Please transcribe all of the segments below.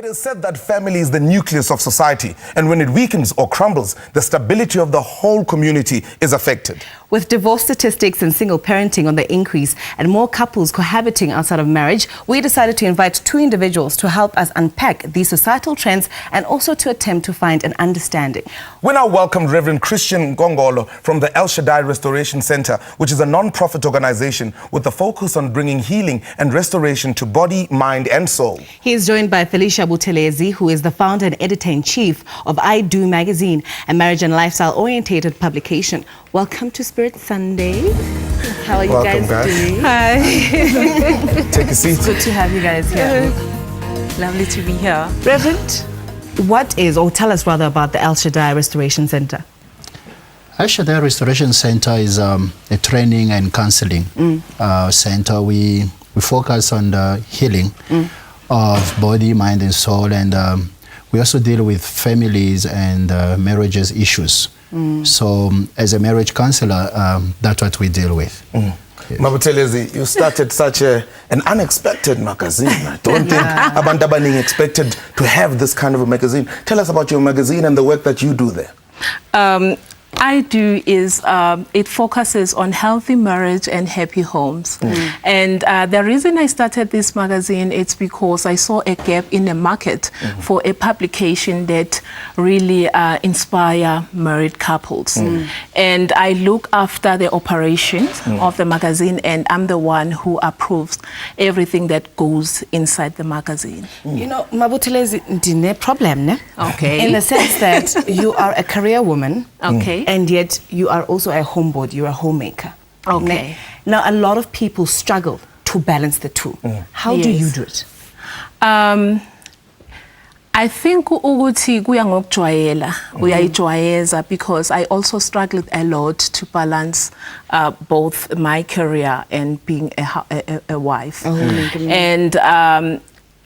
It is said that family is the nucleus of society, and when it weakens or crumbles, the stability of the whole community is affected. With divorce statistics and single parenting on the increase and more couples cohabiting outside of marriage, we decided to invite two individuals to help us unpack these societal trends and also to attempt to find an understanding. We now welcome Reverend Christian Nkongolo from the El Shaddai Restoration Center, which is a non-profit organization with a focus on bringing healing and restoration to body, mind and soul. He is joined by Felicia Buthelezi, who is the founder and editor-in-chief of I Do magazine, a marriage and lifestyle-orientated publication. Welcome to Spirit Sunday. How are you guys doing? Hi. Take a seat. It's good to have you guys here. Lovely to be here. Reverend, what is, or tell us rather about the El Shaddai Restoration Center? El Shaddai Restoration Center is a training and counseling center. We focus on the healing of body, mind and soul, and we also deal with families and marriages issues. So as a marriage counselor, that's what we deal with. Mabuthelezi, you started such an unexpected magazine. I don't think abantu abaningi expected to have this kind of a magazine. Tell us about your magazine and the work that you do there. I Do is, it focuses on healthy marriage and happy homes. And the reason I started this magazine, it's because I saw a gap in the market for a publication that really inspire married couples. And I look after the operations of the magazine, and I'm the one who approves everything that goes inside the magazine. You know, Mabuthelezi, no problem, ne? Okay. In the sense that you are a career woman. Okay. And yet you are also a homeboard, you're a homemaker. Okay. Now, a lot of people struggle to balance the two. How do you do it? I think ukuthi kuya ngokujwayela uyayijwayeza, because I also struggled a lot to balance both my career and being a wife. And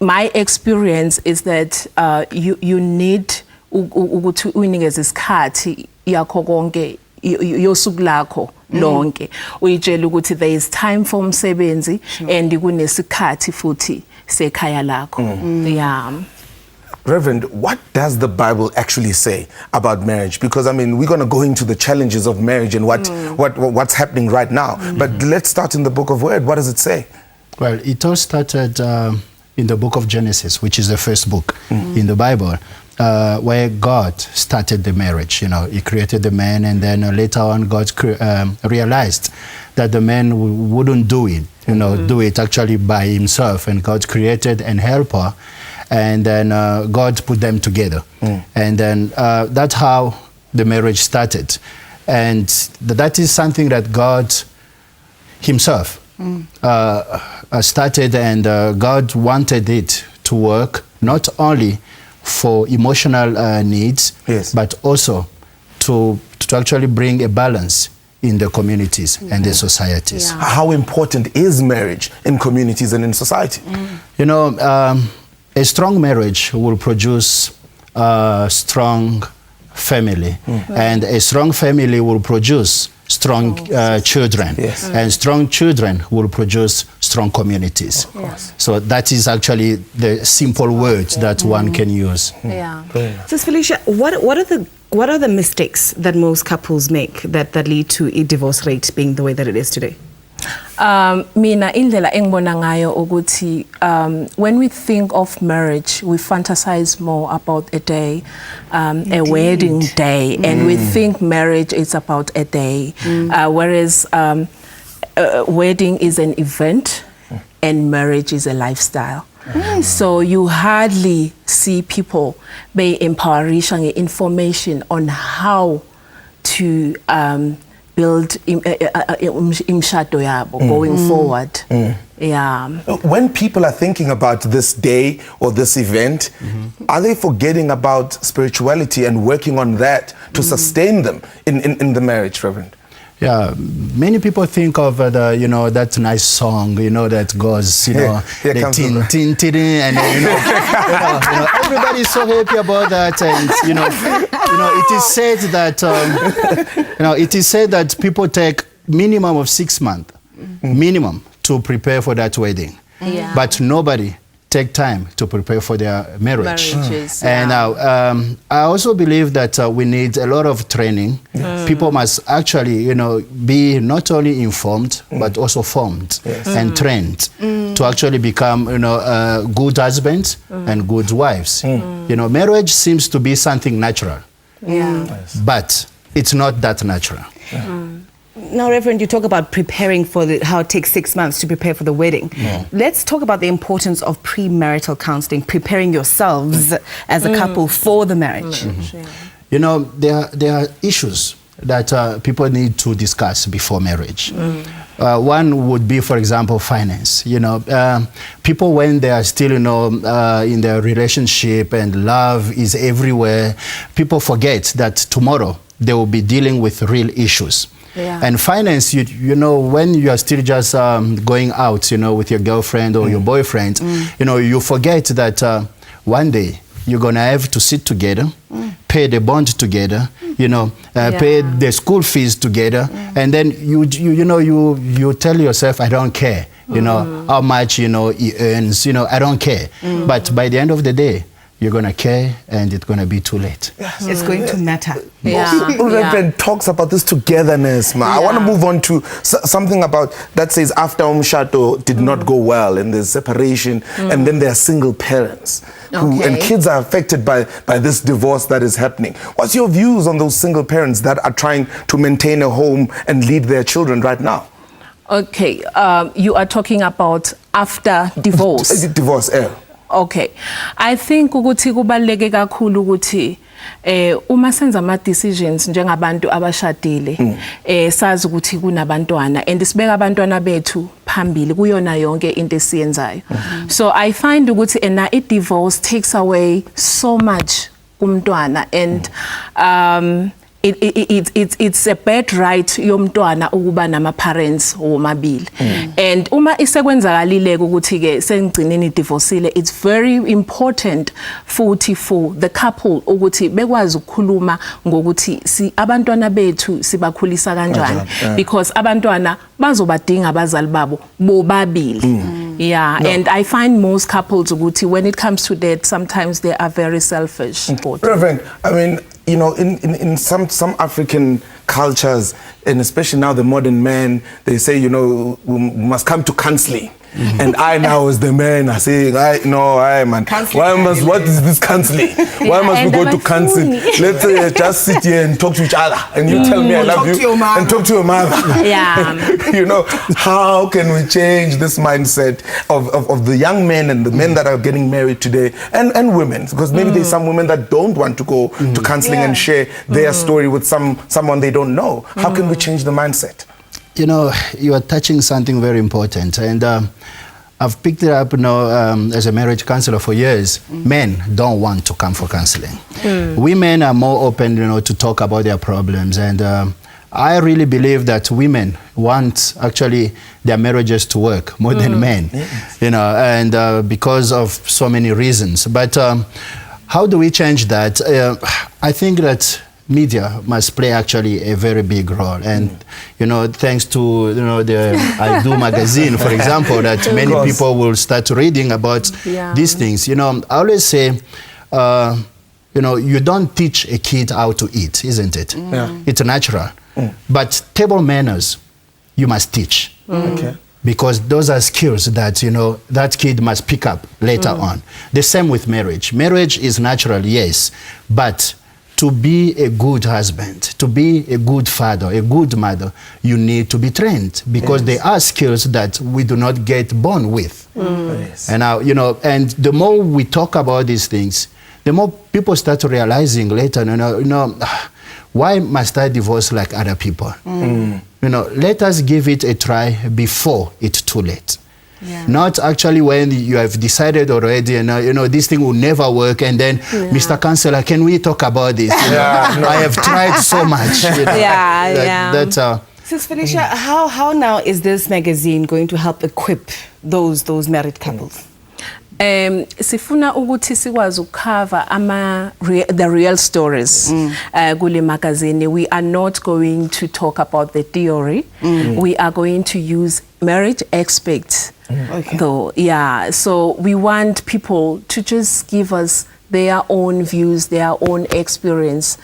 my experience is that you need ukuthi uyinikeze isikhathi yakho konke yosuku lakho lonke, uyitshela ukuthi there is time for umsebenzi and kunesikhathi futhi sekhaya lakho. Reverend, what does the Bible actually say about marriage? Because I mean, we're going to go into the challenges of marriage and what's happening right now. But let's start in the book of Word. What does it say? Well, it all started in the book of Genesis, which is the first book in the Bible, where God started the marriage. You know, he created the man, and then later on God realized that the man wouldn't do it, do it actually by himself, and God created an helper, and then God put them together. And then that's how the marriage started. And that is something that God himself started, and God wanted it to work not only for emotional needs, but also to actually bring a balance in the communities and the societies. How important is marriage in communities and in society? You know, a strong marriage will produce a strong family, and a strong family will produce strong children, and strong children will produce strong communities. So that is actually the simple words that one can use. So Felicia, what are the mistakes that most couples make that lead to a divorce rate being the way that it is today? Mina indlela engibona ngayo ukuthi when we think of marriage, we fantasize more about a day, a wedding day, and we think marriage is about a day, whereas wedding is an event and marriage is a lifestyle. So you hardly see people be empowering information on how to build imshado yabo going forward. When people are thinking about this day or this event, are they forgetting about spirituality and working on that to sustain them in the marriage, Reverend? Yeah, many people think of that nice song, that goes, the tin tin tin, and everybody's so happy about that, and it is said that it is said that people take minimum of 6 months, minimum, to prepare for that wedding, but nobody take time to prepare for their marriage. Marriages, And I also believe that we need a lot of training. People must actually, be not only informed, but also formed and trained to actually become, good husbands and good wives. Marriage seems to be something natural, but it's not that natural. Now, Reverend, you talk about preparing for how it takes 6 months to prepare for the wedding. Let's talk about the importance of premarital counseling, preparing yourselves as a couple for the marriage. There are issues that people need to discuss before marriage. One would be, for example, finance. People, when they are still, in their relationship and love is everywhere, people forget that tomorrow they will be dealing with real issues. And finance, when you are still just going out, with your girlfriend or your boyfriend, you forget that one day you're going to have to sit together, pay the bond together, pay the school fees together, and then you tell yourself, I don't care, how much, he earns, I don't care. But by the end of the day, you're going to care, and it's going to be too late. It's going to matter. Reverend talks about this togetherness. I want to move on to something about that says after umshado did not go well and there's separation, and then there are single parents and kids are affected by this divorce that is happening. What's your views on those single parents that are trying to maintain a home and lead their children right now? Okay, you are talking about after divorce. Divorce, Okay, I think ukuthi kubaleke kakhulu ukuthi uma senza ama decisions njengabantu abashadile sazi ukuthi kunabantwana and sibeka abantwana bethu phambili kuyona yonke into esiyenzayo. So I find ukuthi a divorce takes away so much kumntwana, and it's a bad right yomntwana ukuba nama parents womabili. And uma isekwenzakalile ukuthi ke sengcinini divorceile, it's very important futhi for the couple ukuthi bekwazi ukukhuluma ngokuthi abantwana bethu sibakhulisa kanjani, because abantwana bazobadinga abazali babo bobabili. And I find most couples ukuthi when it comes to that, sometimes they are very selfish. Reverend, I mean, in some African cultures, and especially now the modern men, they say, we must come to counseling. And I now as the man are saying, what is this counseling? Why must we go to counseling? Let's just sit here and talk to each other, and you tell me I love you, and talk to your mother. How can we change this mindset of the young men and the men that are getting married today, and women? Because maybe there's some women that don't want to go to counseling and share their story with someone they don't know. How can we change the mindset? You are touching something very important, and I've picked it up as a marriage counselor for years. Men don't want to come for counseling. Women are more open, to talk about their problems, and I really believe that women want actually their marriages to work more than men, and because of so many reasons. But how do we change that? I think that media must play actually a very big role, and thanks to the I Do magazine, for example, that many people will start reading about these things. I always say, you don't teach a kid how to eat, isn't it? It's natural. But table manners, you must teach. Because those are skills that that kid must pick up later on. The same with marriage. Marriage is natural, yes, but to be a good husband, to be a good father, a good mother, you need to be trained, because there are skills that we do not get born with. And now, and the more we talk about these things, the more people start realizing later, why must I divorce like other people? Let us give it a try before it's too late. Not actually when you have decided already, and this thing will never work, and then Mr. Counselor, can we talk about this? I have tried so much. Sis Felicia, how now is this magazine going to help equip those married couples? Sifuna ukuthi sikwazi ukucover the real stories kule magazine. We are not going to talk about the theory. We are going to use marriage experts. Okay. Though, yeah. So we want people to just give us their own views, their own experience.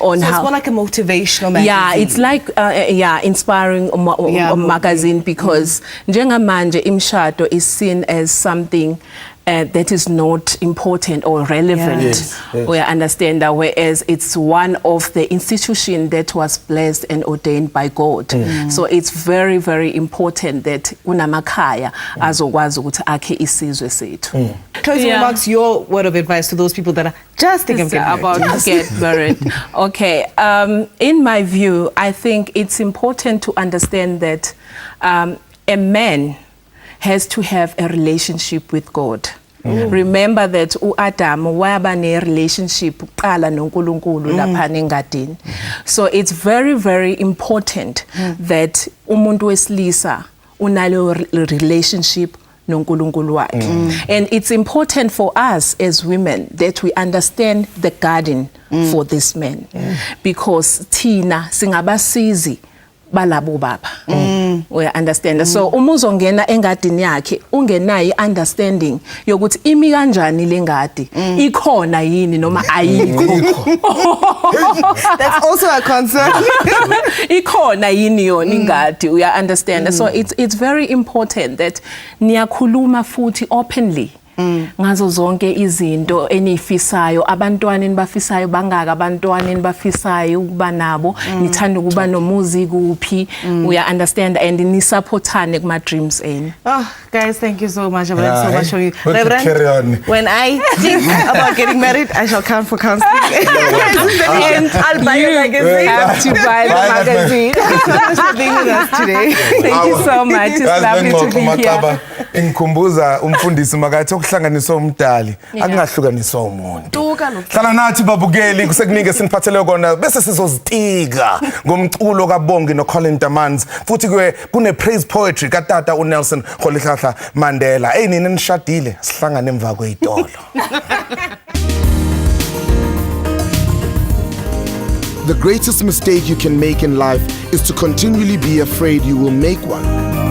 On so how, it's more like a motivational magazine. Yeah, it's like inspiring magazine because njengamanje imshado is seen as something that is not important or relevant. Yes. We understand that, whereas it's one of the institution that was blessed and ordained by God. So it's very, very important that unamakhaya azokwazi ukuthi akhe isizwe sethu. Closing remarks, your word of advice to those people that are just thinking about to get married. Okay, in my view, I think it's important to understand that a man has to have a relationship with God. Remember that Adam waba ne relationship uqala noNkulunkulu lapha engadini. So it's very, very important that umuntu wesilisa unalo relationship noNkulunkulu wakhe. And it's important for us as women that we understand the garden for this man. Because thina singabasizi balabo baba. We understand. So umuzongena engadini yakhe ungenayi understanding yokuthi imi kanjani lengadi ikhona yini noma ayikho. That's also a concern. Ikhona yini yona ingadi, we understand. So it's very important that niyakhuluma futhi openly ngazo zonke izinto enifisayo, abantwana enibafisayo bangaka, abantwana enibafisayo ukuba nabo, nithanda ukuba nomuzi kuphi, we understand, and nisupportane kuma dreams eni. Oh, guys, thank you so much. I've learned so much from you. Carry on. When I think about getting married, I shall come for counseling. And I'll buy your magazine. Have to buy the magazine. Thank you so much for being with us today. Thank you so much. It's lovely to be here. Ingikhumbuza umfundisi makathi okuhlanganiswa umdali akungahlukaniswa umuntu. Hlala nathi babukeli kusekunike siniphathele kona bese sizozitika ngomculo kaBongi noColin Damanzi futhi kune praise poetry katata uNelson Rolihlahla Mandela. Hey nina nishadile sihlangane emva kweyitolo. The greatest mistake you can make in life is to continually be afraid you will make one.